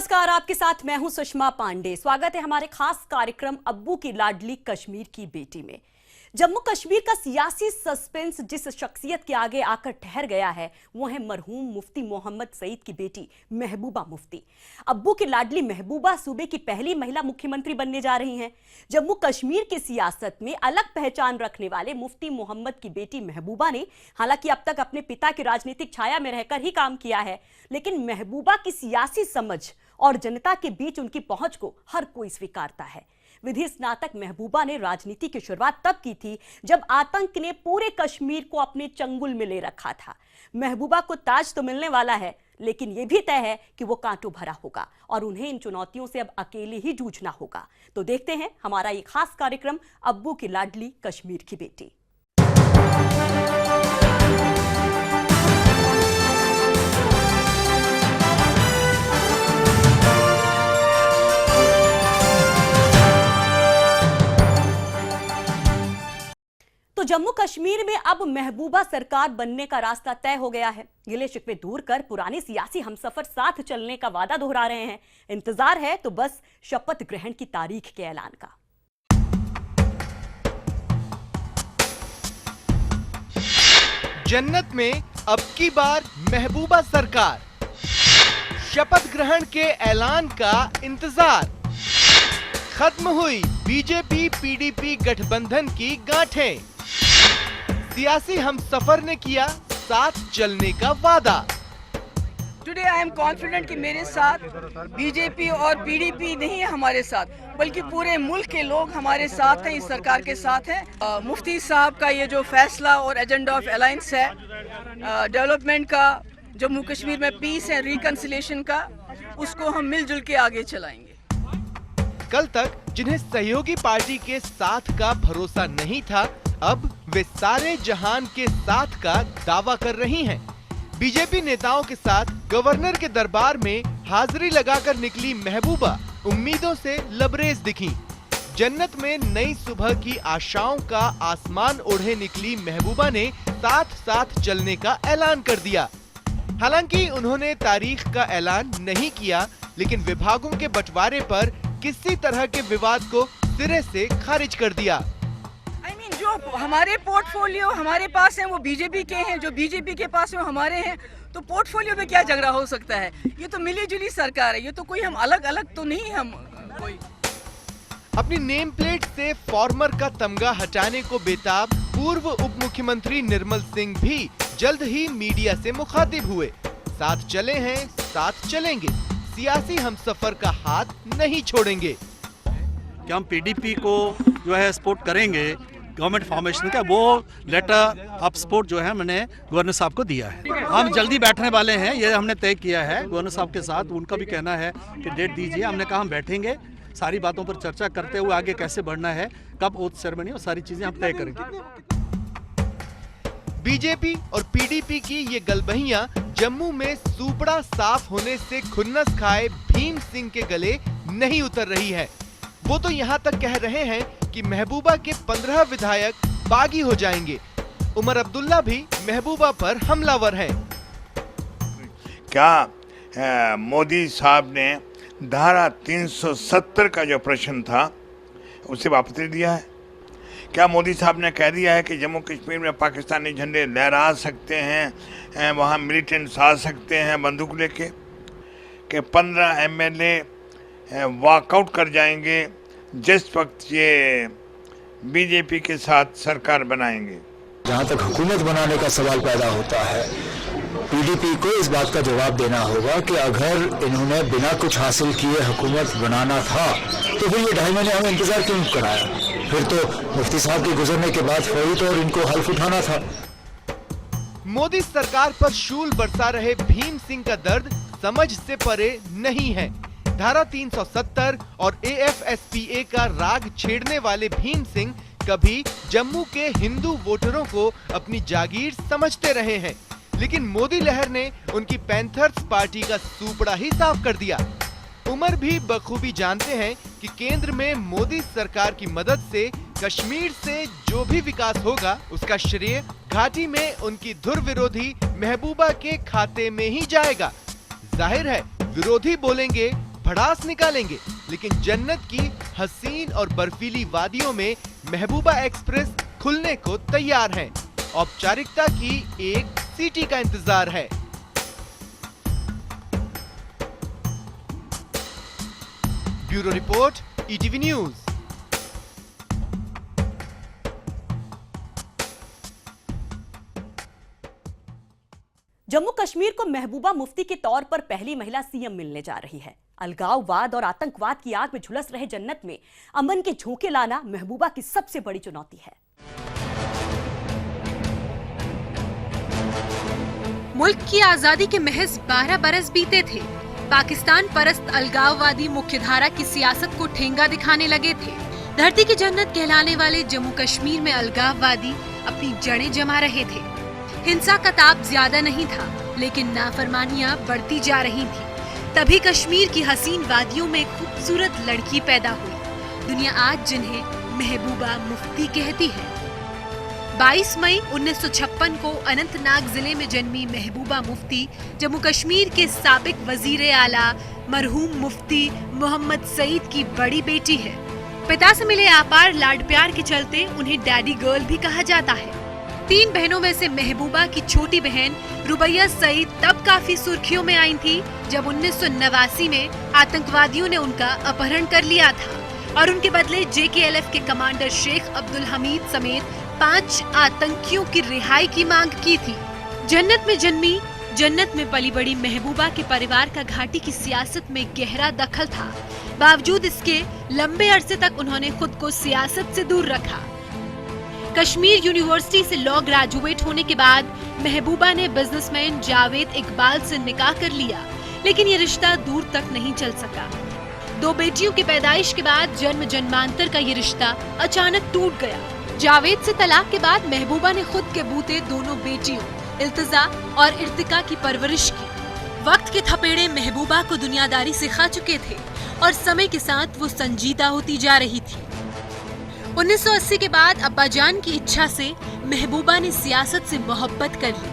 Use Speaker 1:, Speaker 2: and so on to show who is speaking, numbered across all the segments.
Speaker 1: नमस्कार, आपके साथ मैं हूं सुषमा पांडे। स्वागत है हमारे खास कार्यक्रम अब्बू की लाडली कश्मीर की बेटी में। जम्मू कश्मीर का सियासी सस्पेंस जिस शख्सियत के आगे आकर ठहर गया है वो है मरहूम मुफ्ती मोहम्मद सईद की बेटी महबूबा मुफ्ती। अब्बू की लाडली महबूबा सूबे की पहली महिला मुख्यमंत्री बनने जा रही हैं। जम्मू कश्मीर की सियासत में अलग पहचान रखने वाले मुफ्ती मोहम्मद की बेटी महबूबा ने हालांकि अब तक अपने पिता की राजनीतिक छाया में रहकर ही काम किया है, लेकिन महबूबा की सियासी समझ और जनता के बीच उनकी पहुंच को हर कोई स्वीकारता है। विधि स्नातक महबूबा ने राजनीति की शुरुआत तब की थी जब आतंक ने पूरे कश्मीर को अपने चंगुल में ले रखा था। महबूबा को ताज तो मिलने वाला है, लेकिन यह भी तय है कि वो कांटों भरा होगा और उन्हें इन चुनौतियों से अब अकेले ही जूझना होगा। तो देखते हैं हमारा ये खास कार्यक्रम अब्बू की लाडली कश्मीर की बेटी। तो जम्मू कश्मीर में अब महबूबा सरकार बनने का रास्ता तय हो गया है। गिले शिकवे दूर कर पुराने सियासी हमसफर साथ चलने का वादा दोहरा रहे हैं। इंतजार है तो बस शपथ ग्रहण की तारीख के ऐलान का।
Speaker 2: जन्नत में अब की बार महबूबा सरकार, शपथ ग्रहण के ऐलान का इंतजार। खत्म हुई बीजेपी पीडीपी गठबंधन की गांठें, सियासी हमसफर ने किया साथ चलने का वादा।
Speaker 3: टुडे आई एम कॉन्फिडेंट कि मेरे साथ बीजेपी और पीडीपी नहीं है हमारे साथ, बल्कि पूरे मुल्क के लोग हमारे साथ हैं, इस सरकार के साथ हैं। मुफ्ती साहब का ये जो फैसला और एजेंडा ऑफ अलायंस है डेवलपमेंट का, जम्मू कश्मीर में पीस एंड रिकंसिलिएशन का, उसको हम मिलजुल के आगे चलाएंगे।
Speaker 2: कल तक जिन्हें सहयोगी पार्टी के साथ का भरोसा नहीं था, अब वे सारे जहान के साथ का दावा कर रही हैं। बीजेपी नेताओं के साथ गवर्नर के दरबार में हाजिरी लगाकर निकली महबूबा उम्मीदों से लबरेज दिखीं। जन्नत में नई सुबह की आशाओं का आसमान ओढ़े निकली महबूबा ने साथ साथ चलने का ऐलान कर दिया। हालांकि उन्होंने तारीख का ऐलान नहीं किया, लेकिन विभागों के बंटवारे पर किसी तरह के विवाद को सिरे से खारिज कर दिया।
Speaker 3: जो हमारे पोर्टफोलियो हमारे पास हैं वो बीजेपी के हैं, जो बीजेपी के पास वो हमारे हैं, तो पोर्टफोलियो में क्या झगड़ा हो सकता है? ये तो मिली जुली सरकार है, ये तो कोई हम अलग अलग तो नहीं हम कोई।
Speaker 2: अपनी नेम प्लेट से फॉर्मर का तमगा हटाने को बेताब पूर्व उप मुख्यमंत्री निर्मल सिंह भी जल्द ही मीडिया से मुखातिब हुए। साथ चले हैं, साथ चलेंगे, सियासी हमसफर का हाथ नहीं छोड़ेंगे।
Speaker 4: कि हम पीडीपी को जो है सपोर्ट करेंगे गवर्नमेंट फॉर्मेशन का, वो लेटर ऑफ सपोर्ट जो है मैंने गवर्नर साहब को दिया है। हम जल्दी बैठने वाले हैं, ये हमने तय किया है गवर्नर साहब के साथ। उनका भी कहना है कि डेट दीजिए, हमने कहा हम बैठेंगे, सारी बातों पर चर्चा करते हुए आगे कैसे बढ़ना है, कब ओथ सेरेमनी और सारी चीजें हम तय करेंगे।
Speaker 2: बीजेपी और पीडीपी की ये गलबहियां जम्मू में सूपड़ा साफ होने से खुन्नस खाए भीम सिंह के गले नहीं उतर रही है। वो तो यहाँ तक कह रहे हैं कि महबूबा के 15 विधायक बागी हो जाएंगे। उमर अब्दुल्ला भी महबूबा पर हमलावर हैं।
Speaker 5: क्या मोदी साहब ने धारा 370 का जो प्रश्न था उसे वापस ले दिया है? क्या मोदी साहब ने कह दिया है कि जम्मू कश्मीर में पाकिस्तानी झंडे लहरा सकते हैं, वहाँ मिलिटेंट्स आ सकते हैं बंदूक लेके, कि 15 एमएलए वॉकआउट कर जाएंगे जिस वक्त ये बीजेपी के साथ सरकार बनाएंगे?
Speaker 6: जहाँ तक हुकूमत बनाने का सवाल पैदा होता है, पीडीपी को इस बात का जवाब देना होगा कि अगर इन्होंने बिना कुछ हासिल किए हुकूमत बनाना था तो फिर ये 2.5 महीने हमें इंतजार क्यों कराया? फिर तो मुफ्ती साहब के गुजरने के बाद फौरी तौर इनको हल्फ उठाना था।
Speaker 2: मोदी सरकार पर शूल बरसा रहे भीम सिंह का दर्द समझ से परे नहीं है। धारा 370 और AFSPA का राग छेड़ने वाले भीम सिंह कभी जम्मू के हिंदू वोटरों को अपनी जागीर समझते रहे हैं, लेकिन मोदी लहर ने उनकी पैंथर्स पार्टी का सूपड़ा ही साफ कर दिया। उमर भी बखूबी जानते हैं कि केंद्र में मोदी सरकार की मदद से कश्मीर से जो भी विकास होगा उसका श्रेय घाटी में उनकी धुर विरोधी महबूबा के खाते में ही जाएगा। जाहिर है विरोधी बोलेंगे भड़ास निकालेंगे, लेकिन जन्नत की हसीन और बर्फीली वादियों में महबूबा एक्सप्रेस खुलने को तैयार है। औपचारिकता की एक सीटी का इंतजार है। Bureau report, ETV news.
Speaker 1: Jammu Kashmir को महबूबा मुफ्ती के तौर पर पहली महिला सीएम मिलने जा रही है। अलगाववाद और आतंकवाद की आग में झुलस रहे जन्नत में अमन के झोंके लाना महबूबा की सबसे बड़ी चुनौती है।
Speaker 7: मुल्क की आजादी के महज 12 बरस बीते थे। पाकिस्तान परस्त अलगाववादी मुख्यधारा की सियासत को ठेंगा दिखाने लगे थे। धरती की जन्नत कहलाने वाले जम्मू कश्मीर में अलगाववादी अपनी जड़ें जमा रहे थे। हिंसा का ताप ज्यादा नहीं था, लेकिन नाफरमानियां बढ़ती जा रही थी। तभी कश्मीर की हसीन वादियों में एक खूबसूरत लड़की पैदा हुई। दुनिया आज जिन्हें महबूबा मुफ्ती कहती है। 22 मई 1956 को अनंतनाग जिले में जन्मी महबूबा मुफ्ती जम्मू कश्मीर के साबिक वजीर आला मरहूम मुफ्ती मोहम्मद सईद की बड़ी बेटी है। पिता से मिले अपार लाड प्यार के चलते उन्हें डैडी गर्ल भी कहा जाता है। 3 बहनों में से महबूबा की छोटी बहन रुबैया सईद तब काफी सुर्खियों में आई थी जब 1989 में आतंकवादियों ने उनका अपहरण कर लिया था और उनके बदले JKLF के कमांडर शेख अब्दुल हमीद समेत 5 आतंकियों की रिहाई की मांग की थी। जन्नत में जन्मी, जन्नत में पली बड़ी महबूबा के परिवार का घाटी की सियासत में गहरा दखल था। बावजूद इसके लंबे अरसे तक उन्होंने खुद को सियासत से दूर रखा। कश्मीर यूनिवर्सिटी से लॉ ग्रेजुएट होने के बाद महबूबा ने बिजनेसमैन जावेद इकबाल से निकाह कर लिया, लेकिन ये रिश्ता दूर तक नहीं चल सका। 2 बेटियों की पैदाइश के बाद जन्म जन्मांतर का ये रिश्ता अचानक टूट गया। जावेद से तलाक के बाद महबूबा ने खुद के बूते दोनों बेटियों इल्तिजा और इर्तिका की परवरिश की। वक्त के थपेड़े महबूबा को दुनियादारी सिखा चुके थे और समय के साथ वो संजीदा होती जा रही थी। 1980 के बाद अब्बाजान की इच्छा से महबूबा ने सियासत से मोहब्बत कर ली।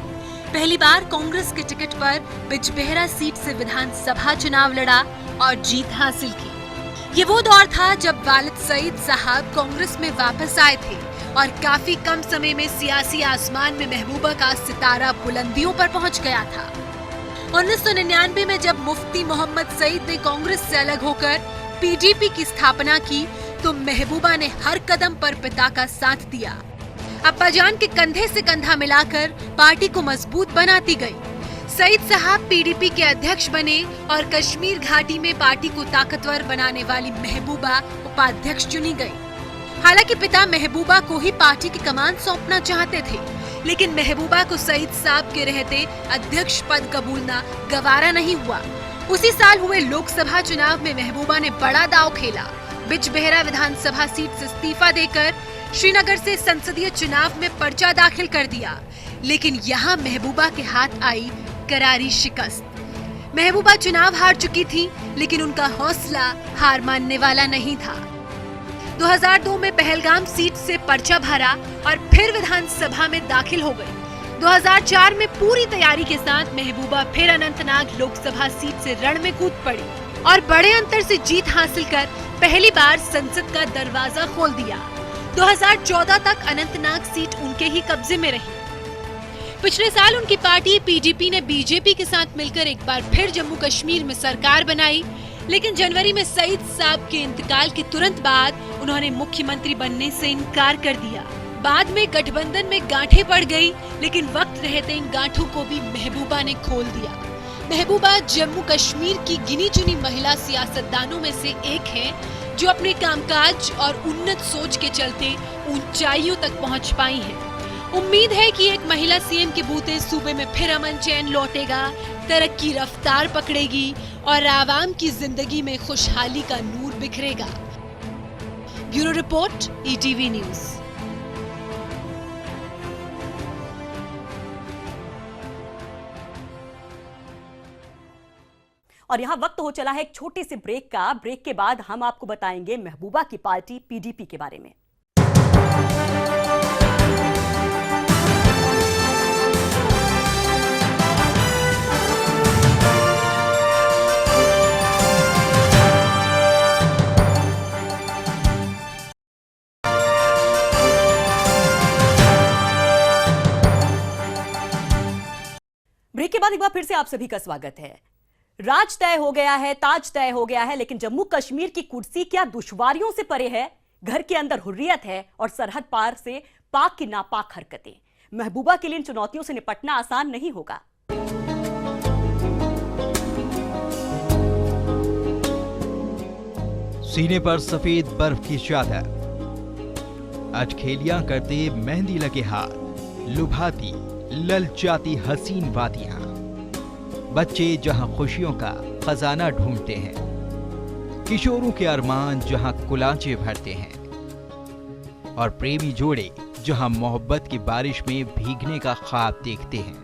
Speaker 7: पहली बार कांग्रेस के टिकट पर बिजबेहरा सीट से विधानसभा चुनाव लड़ा और जीत हासिल की। ये वो दौर था जब वालिद सईद साहब कांग्रेस में वापस आए थे और काफी कम समय में सियासी आसमान में महबूबा का सितारा बुलंदियों पर पहुंच गया था। 1999 में जब मुफ्ती मोहम्मद सईद ने कांग्रेस से अलग होकर PDP की स्थापना की तो महबूबा ने हर कदम पर पिता का साथ दिया। अब्बाजान के कंधे से कंधा मिलाकर पार्टी को मजबूत बनाती गई। सईद साहब PDP के अध्यक्ष बने और कश्मीर घाटी में पार्टी को ताकतवर बनाने वाली महबूबा उपाध्यक्ष चुनी गई। हालांकि पिता महबूबा को ही पार्टी की कमान सौंपना चाहते थे, लेकिन महबूबा को सईद साहब के रहते अध्यक्ष पद कबूलना गवारा नहीं हुआ। उसी साल हुए लोकसभा चुनाव में महबूबा ने बड़ा दांव खेला। बिजबेहरा विधानसभा सीट से इस्तीफा देकर श्रीनगर से संसदीय चुनाव में पर्चा दाखिल कर दिया, लेकिन यहाँ महबूबा के हाथ आई करारी शिकस्त। महबूबा चुनाव हार चुकी थी, लेकिन उनका हौसला हार मानने वाला नहीं था। 2002 में पहलगाम सीट से पर्चा भरा और फिर विधानसभा में दाखिल हो गई। 2004 में पूरी तैयारी के साथ महबूबा फिर अनंतनाग लोकसभा सीट से रण में कूद पड़ी और बड़े अंतर से जीत हासिल कर पहली बार संसद का दरवाजा खोल दिया। 2014 तक अनंतनाग सीट उनके ही कब्जे में रही। पिछले साल उनकी पार्टी PDP ने BJP के साथ मिलकर एक बार फिर जम्मू कश्मीर में सरकार बनाई, लेकिन जनवरी में सईद साहब के इंतकाल के तुरंत बाद उन्होंने मुख्यमंत्री बनने से इनकार कर दिया। बाद में गठबंधन में गांठें पड़ गई, लेकिन वक्त रहते इन गांठों को भी महबूबा ने खोल दिया। महबूबा जम्मू कश्मीर की गिनी चुनी महिला सियासतदानों में से एक हैं, जो अपने कामकाज और उन्नत सोच के चलते ऊंचाइयों तक पहुंच पाई हैं। उम्मीद है कि एक महिला सीएम के बूते सूबे में फिर अमन चैन लौटेगा, तरक्की रफ्तार पकड़ेगी और आवाम की जिंदगी में खुशहाली का नूर बिखरेगा। Bureau report, ETV news.
Speaker 1: और यहाँ वक्त हो चला है एक छोटे से ब्रेक का। ब्रेक के बाद हम आपको बताएंगे महबूबा की पार्टी PDP के बारे में। बार फिर से आप सभी का स्वागत है। राज तय हो गया है, ताज तय हो गया है, लेकिन जम्मू कश्मीर की कुर्सी क्या दुश्वारियों से परे है? घर के अंदर हुर्रियत है और सरहद पार से पाक की नापाक हरकतें। महबूबा के लिए इन चुनौतियों से निपटना आसान नहीं होगा।
Speaker 8: सीने पर सफेद बर्फ की चादर, अटखेलियां करते मेहंदी लगे हाथ, लुभाती ललचाती हसीन वादियां, बच्चे जहां खुशियों का खजाना ढूंढते हैं, किशोरों के अरमान जहां कुलांचे भरते हैं और प्रेमी जोड़े जहां मोहब्बत की बारिश में भीगने का ख्वाब देखते हैं।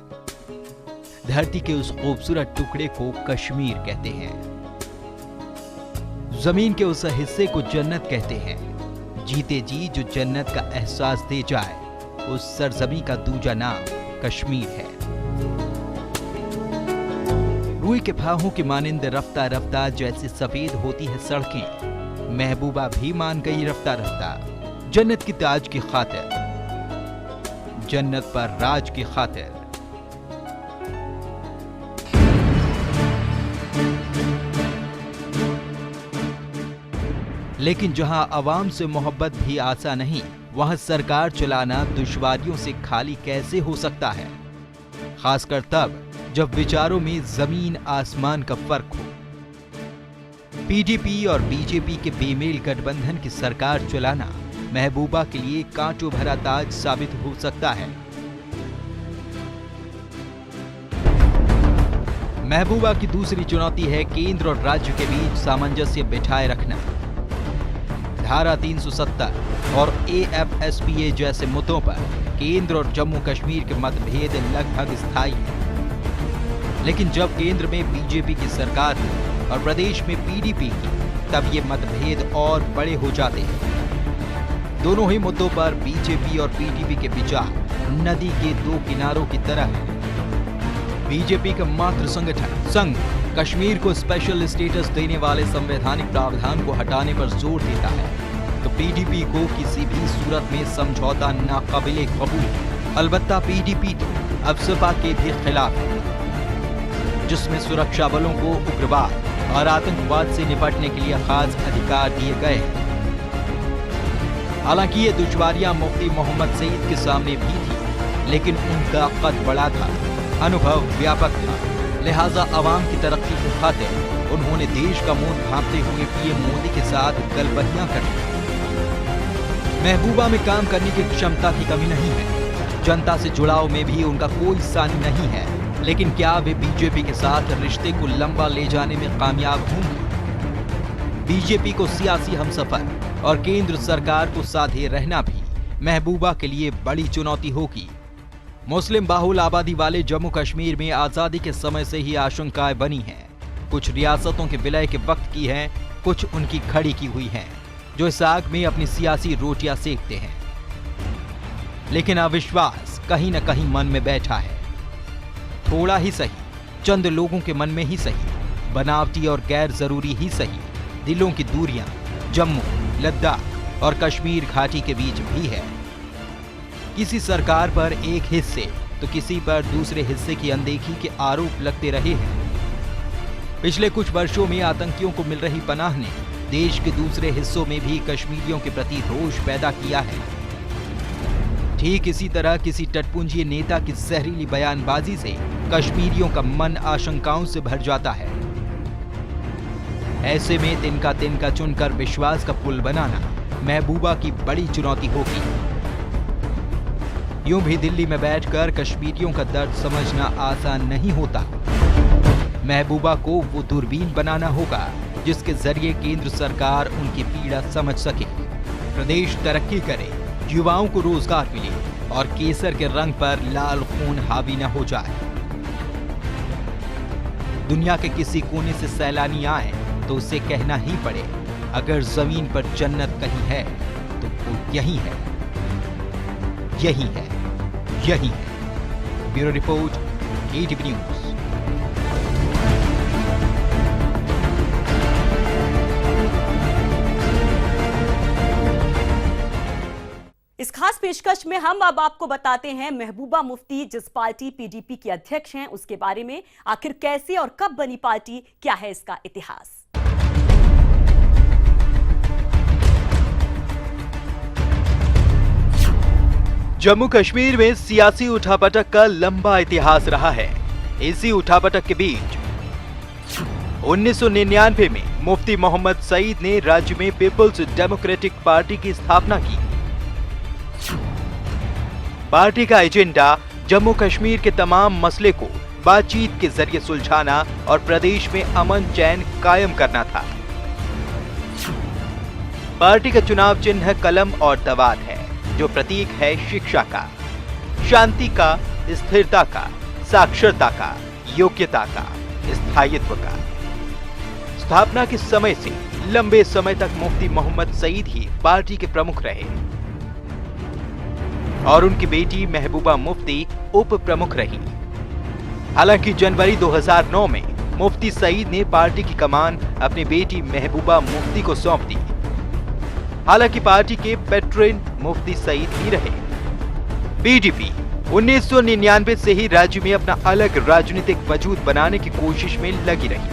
Speaker 8: धरती के उस खूबसूरत टुकड़े को कश्मीर कहते हैं। जमीन के उस हिस्से को जन्नत कहते हैं। जीते जी जो जन्नत का एहसास दे जाए, उस सरजमी का दूजा नाम कश्मीर है। रुई के फाहों की मानिंद रफ्ता रफ्ता जैसे सफेद होती है सड़कें, महबूबा भी मान गई रफ्ता रफ्ता जन्नत की ताज की खातिर, जन्नत पर राज की खातिर। लेकिन जहां अवाम से मोहब्बत भी आसान नहीं, वहां सरकार चलाना दुश्वारियों से खाली कैसे हो सकता है? खासकर तब जब विचारों में जमीन आसमान का फर्क हो। पीडीपी और बीजेपी के बेमेल गठबंधन की सरकार चलाना महबूबा के लिए कांटों भरा ताज साबित हो सकता है। महबूबा की दूसरी चुनौती है केंद्र और राज्य के बीच सामंजस्य बिठाए रखना। धारा 370 और AFSPA जैसे मुद्दों पर केंद्र और जम्मू कश्मीर के मतभेद लगभग स्थायी हैं। लेकिन जब केंद्र में बीजेपी की सरकार है और प्रदेश में PDP की, तब ये मतभेद और बड़े हो जाते हैं। दोनों ही मुद्दों पर बीजेपी और PDP के विचार नदी के दो किनारों की तरह है। बीजेपी का मातृ संगठन संघ कश्मीर को स्पेशल स्टेटस देने वाले संवैधानिक प्रावधान को हटाने पर जोर देता है, तो PDP को किसी भी सूरत में समझौता नाकाबिले कबूल। अलबत्ता PDP तो अब सपा के भी खिलाफ है, जिसमें सुरक्षा बलों को उग्रवाद और आतंकवाद से निपटने के लिए खास अधिकार दिए गए हैं। हालांकि ये दुश्वारियां मुफ्ती मोहम्मद सईद के सामने भी थी, लेकिन उनका कद बड़ा था, अनुभव व्यापक था। लिहाजा आवाम की तरक्की की खातिर उन्होंने देश का मुंह ढांपते हुए PM मोदी के साथ गलबहियां कर ली। महबूबा में काम करने की क्षमता की कमी नहीं है, जनता से जुड़ाव में भी उनका कोई सानी नहीं है, लेकिन क्या वे बीजेपी के साथ रिश्ते को लंबा ले जाने में कामयाब होंगे? बीजेपी को सियासी हमसफर और केंद्र सरकार को साधे रहना भी महबूबा के लिए बड़ी चुनौती होगी। मुस्लिम बाहुल आबादी वाले जम्मू कश्मीर में आजादी के समय से ही आशंकाएं बनी हैं। कुछ रियासतों के विलय के वक्त की हैं, कुछ उनकी खड़ी की हुई हैं, जो इस आग में अपनी सियासी रोटियां सेकते हैं। लेकिन अविश्वास कहीं न कहीं मन में बैठा है। थोड़ा ही सही, चंद लोगों के मन में ही सही, बनावटी और गैर जरूरी ही सही, दिलों की दूरियां जम्मू, लद्दाख और कश्मीर घाटी के बीच भी है। किसी सरकार पर एक हिस्से तो किसी पर दूसरे हिस्से की अनदेखी के आरोप लगते रहे हैं। पिछले कुछ वर्षों में आतंकियों को मिल रही पनाह ने देश के दूसरे हिस्सों में भी कश्मीरियों के प्रति रोष पैदा किया है। ठीक इसी तरह किसी टटपुंजी नेता की जहरीली बयानबाजी से कश्मीरियों का मन आशंकाओं से भर जाता है। ऐसे में तिनका तिनका चुनकर विश्वास का पुल बनाना महबूबा की बड़ी चुनौती होगी। यूं भी दिल्ली में बैठकर कश्मीरियों का दर्द समझना आसान नहीं होता। महबूबा को वो दूरबीन बनाना होगा जिसके जरिए केंद्र सरकार उनकी पीड़ा समझ सके, प्रदेश तरक्की करे, युवाओं को रोजगार मिले और केसर के रंग पर लाल खून हावी न हो जाए। दुनिया के किसी कोने से सैलानी आए तो उसे कहना ही पड़े, अगर जमीन पर जन्नत कहीं है तो वो यही है, यही है, यही है। Bureau report, ATV news.
Speaker 1: इस खास पेश पेशकश में हम अब आपको बताते हैं महबूबा मुफ्ती जिस पार्टी पीडीपी की अध्यक्ष हैं उसके बारे में। आखिर कैसे और कब बनी पार्टी, क्या है इसका इतिहास।
Speaker 2: जम्मू कश्मीर में सियासी उठापटक का लंबा इतिहास रहा है। इसी उठापटक के बीच 1999 में मुफ्ती मोहम्मद सईद ने राज्य में पीपल्स डेमोक्रेटिक पार्टी की स्थापना की। पार्टी का एजेंडा जम्मू कश्मीर के तमाम मसले को बातचीत के जरिए सुलझाना और प्रदेश में अमन चैन कायम करना था। पार्टी का चुनाव चिन्ह कलम और दवात है, जो प्रतीक है शिक्षा का, शांति का, स्थिरता का, साक्षरता का, योग्यता का, स्थायित्व का। स्थापना के समय से लंबे समय तक मुफ्ती मोहम्मद सईद ही पार्टी के प्रमुख रहे और उनकी बेटी महबूबा मुफ्ती उप प्रमुख रही। हालांकि जनवरी 2009 में मुफ्ती सईद ने पार्टी की कमान अपनी बेटी महबूबा मुफ्ती को सौंप दी। हालांकि पार्टी के पैट्रन मुफ्ती सईद ही रहे। पीडीपी 1999 से ही राज्य में अपना अलग राजनीतिक वजूद बनाने की कोशिश में लगी रही,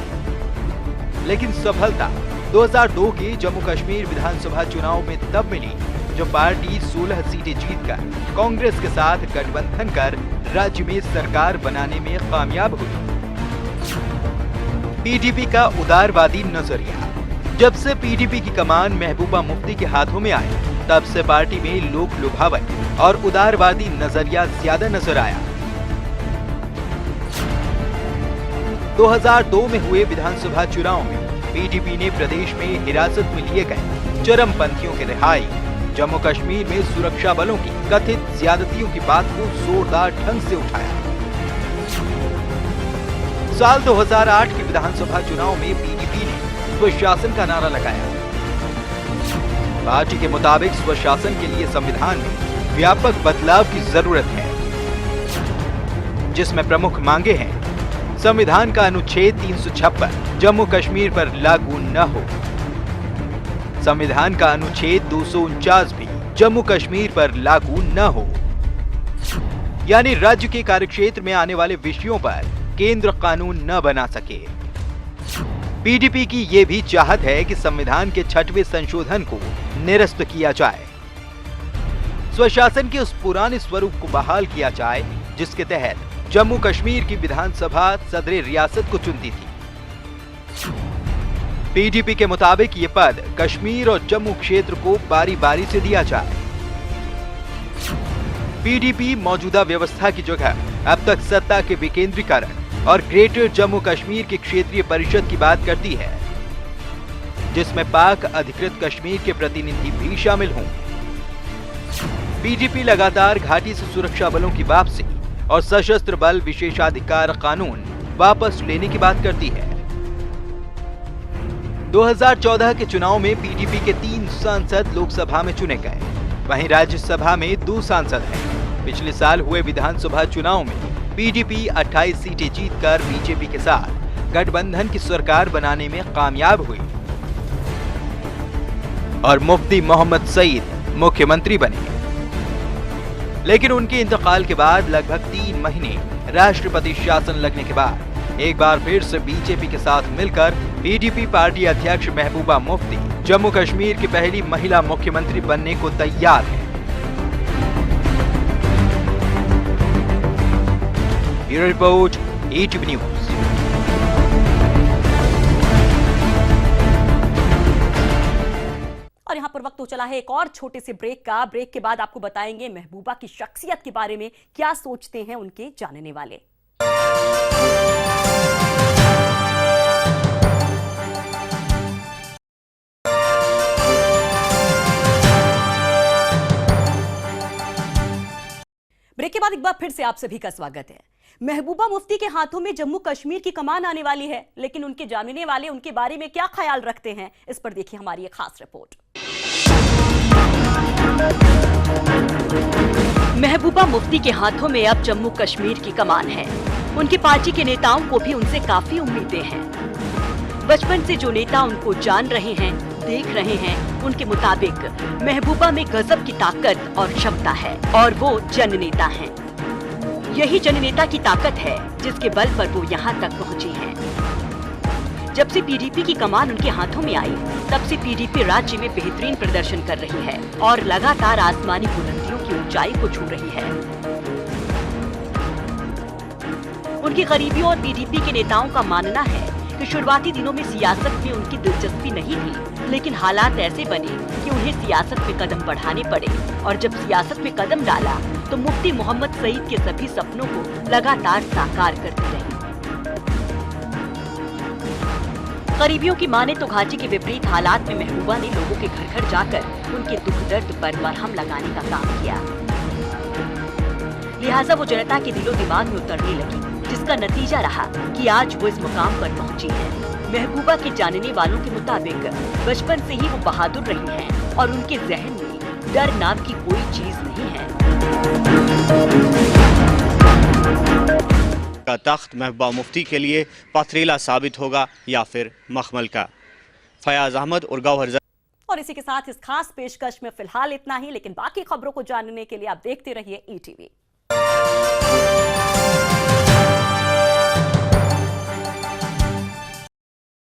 Speaker 2: लेकिन सफलता 2002 के जम्मू कश्मीर विधानसभा चुनाव में तब मिली जब पार्टी 16 सीटें जीतकर कांग्रेस के साथ गठबंधन कर राज्य में सरकार बनाने में कामयाब हुई। पीडीपी का उदारवादी नजरिया। जब से पीडीपी की कमान महबूबा मुफ्ती के हाथों में आई, तब से पार्टी में लोक लुभावन और उदारवादी नजरिया ज्यादा नजर आया। 2002 में हुए विधानसभा चुनाव में पीडीपी ने प्रदेश में हिरासत में लिए गए चरमपंथियों की रिहाई, जम्मू कश्मीर में सुरक्षा बलों की कथित ज्यादतियों की बात को जोरदार ढंग से उठाया। साल 2008 के विधानसभा चुनाव में पीडीपी ने स्वशासन का नारा लगाया। पार्टी के मुताबिक स्वशासन के लिए संविधान में व्यापक बदलाव की जरूरत है, जिसमें प्रमुख मांगे हैं संविधान का अनुच्छेद 356 जम्मू कश्मीर पर लागू न हो, संविधान का अनुच्छेद 249 भी जम्मू कश्मीर पर लागू न हो, यानी राज्य के कार्यक्षेत्र में आने वाले विषयों पर केंद्र कानून न बना सके। पीडीपी की ये भी चाहत है कि संविधान के 6वें संशोधन को निरस्त किया जाए, स्वशासन के उस पुराने स्वरूप को बहाल किया जाए जिसके तहत जम्मू कश्मीर की विधानसभा सदरे रियासत को चुनती थी। पीडीपी के मुताबिक ये पद कश्मीर और जम्मू क्षेत्र को बारी बारी से दिया जाए। पीडीपी मौजूदा व्यवस्था की जगह अब तक सत्ता के विकेंद्रीकरण और ग्रेटर जम्मू कश्मीर की क्षेत्रीय परिषद की बात करती है, जिसमें पाक अधिकृत कश्मीर के प्रतिनिधि भी शामिल हों। पीडीपी लगातार घाटी से सुरक्षा बलों की वापसी और सशस्त्र बल विशेषाधिकार कानून वापस लेने की बात करती है। 2014 के चुनाव में पीडीपी के 3 सांसद लोकसभा में चुने गए, वहीं राज्यसभा में 2 सांसद हैं। पिछले साल हुए विधानसभा चुनाव में पीडीपी 28 सीटें जीतकर बीजेपी के साथ गठबंधन की सरकार बनाने में कामयाब हुई और मुफ्ती मोहम्मद सईद मुख्यमंत्री बने। लेकिन उनके इंतकाल के बाद लगभग 3 महीने राष्ट्रपति शासन लगने के बाद एक बार फिर से बीजेपी के साथ मिलकर पीडीपी पार्टी अध्यक्ष महबूबा मुफ्ती जम्मू कश्मीर की पहली महिला मुख्यमंत्री बनने को तैयार है। Bureau report, ETV news.
Speaker 1: और यहाँ पर वक्त हो चला है एक और छोटे से ब्रेक का। ब्रेक के बाद आपको बताएंगे महबूबा की शख्सियत के बारे में क्या सोचते हैं उनके जानने वाले। ब्रेक के बाद एक बार फिर से आप सभी का स्वागत है। महबूबा मुफ्ती के हाथों में जम्मू कश्मीर की कमान आने वाली है, लेकिन उनके जानने वाले उनके बारे में क्या ख्याल रखते हैं, इस पर देखिए हमारी एक खास रिपोर्ट। महबूबा मुफ्ती के हाथों में अब जम्मू कश्मीर की कमान है। उनकी पार्टी के नेताओं को भी उनसे काफी उम्मीदें हैं। बचपन से जो नेता उनको जान रहे हैं देख रहे हैं उनके मुताबिक महबूबा में गजब की ताकत और क्षमता है और वो जननेता हैं। यही जननेता की ताकत है जिसके बल पर वो यहाँ तक पहुँची हैं। जब से पीडीपी की कमान उनके हाथों में आई, तब से पीडीपी राज्य में बेहतरीन प्रदर्शन कर रही है और लगातार आसमानी बुलंदियों की ऊंचाई को छू रही है। उनकी करीबियों और पीडीपी के नेताओं का मानना है कि शुरुआती दिनों में सियासत में उनकी दिलचस्पी नहीं थी, लेकिन हालात ऐसे बने कि उन्हें सियासत में कदम बढ़ाने पड़े और जब सियासत में कदम डाला तो मुफ्ती मोहम्मद सईद के सभी सपनों को लगातार साकार करती रही। करीबियों की माने तो घाटी के विपरीत हालात में महबूबा ने लोगों के घर घर जाकर उनके दुख दर्द पर मरहम लगाने का काम किया। लिहाजा वो जनता के दिलो दिमाग में उतरने लगी, जिसका नतीजा रहा कि आज वो इस मुकाम पर पहुंची है। महबूबा के जानने वालों के मुताबिक बचपन से ही वो बहादुर रही हैं और उनके जहन में डर नाम की कोई चीज नहीं है।
Speaker 9: का तख्त महबूबा मुफ्ती के लिए पथरीला साबित होगा या फिर मखमल का। फयाज अहमद और गौहर।
Speaker 1: और इसी के साथ इस खास पेशकश में फिलहाल इतना ही, लेकिन बाकी खबरों को जानने के लिए आप देखते रहिए ETV।